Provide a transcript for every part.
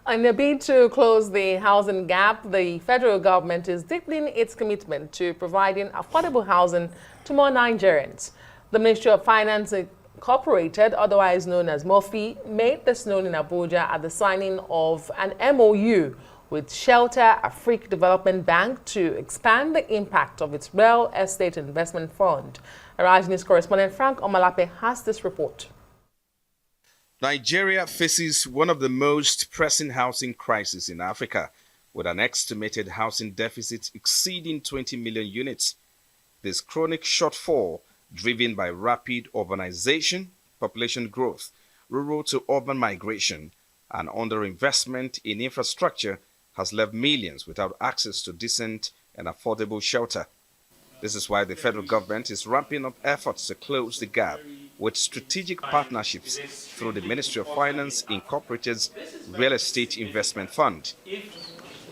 In a bid to close the housing gap, the federal government is deepening its commitment to providing affordable housing to more Nigerians. The Ministry of Finance Incorporated, otherwise known as MOFI, made this known in Abuja at the signing of an MOU with Shelter Afrique Development Bank to expand the impact of its real estate investment fund. Arise News correspondent Frank Omalape has this report. Nigeria faces one of the most pressing housing crises in Africa, with an estimated housing deficit exceeding 20 million units. This chronic shortfall, driven by rapid urbanization, population growth, rural to urban migration, and underinvestment in infrastructure, has left millions without access to decent and affordable shelter. This is why the federal government is ramping up efforts to close the gap with strategic partnerships through the Ministry of Finance Incorporated's Real Estate Investment Fund.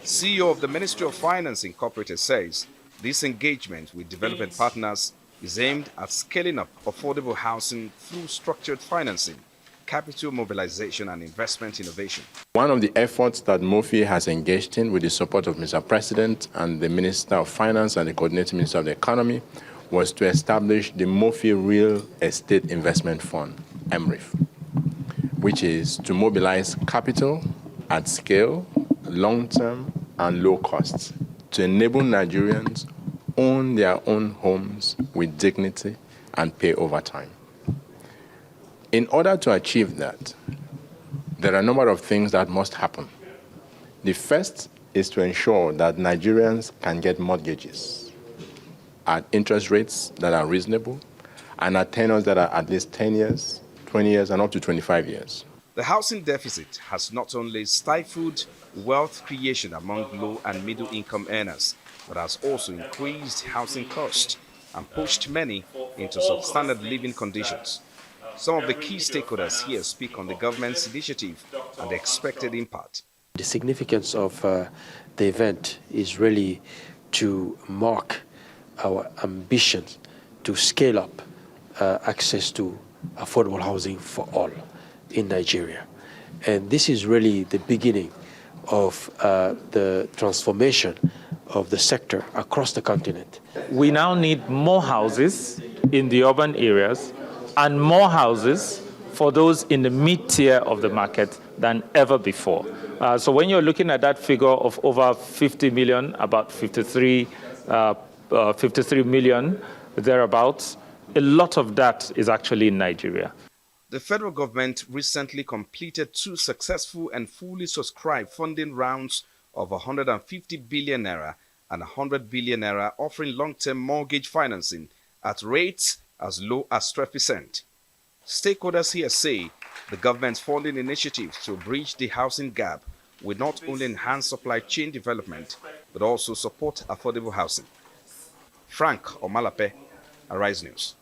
CEO of the Ministry of Finance Incorporated says this engagement with development partners is aimed at scaling up affordable housing through structured financing, capital mobilization, and investment innovation. One of the efforts that MOFI has engaged in with the support of Mr. President and the Minister of Finance and the Coordinating Minister of the Economy was to establish the MOFI Real Estate Investment Fund, MREIF, which is to mobilize capital at scale, long-term and low costs to enable Nigerians own their own homes with dignity and pay over time. In order to achieve that, there are a number of things that must happen. The first is to ensure that Nigerians can get mortgages at interest rates that are reasonable and at tenures that are at least 10 years, 20 years, and up to 25 years. The housing deficit has not only stifled wealth creation among low and middle income earners, but has also increased housing costs and pushed many into substandard living conditions. Some of the key stakeholders here speak on the government's initiative and the expected impact. The significance of the event is really to mark our ambition to scale up access to affordable housing for all in Nigeria. And this is really the beginning of the transformation of the sector across the continent. We now need more houses in the urban areas and more houses for those in the mid-tier of the market than ever before. So when you're looking at that figure of over 50 million, about 53 million thereabouts, a lot of that is actually in Nigeria. The federal government recently completed 2 successful and fully subscribed funding rounds of 150 billion naira and 100 billion naira, offering long-term mortgage financing at rates as low as 12%. Stakeholders here say the government's funding initiatives to bridge the housing gap will not only enhance supply chain development, but also support affordable housing. Frank Omalape, Arise News.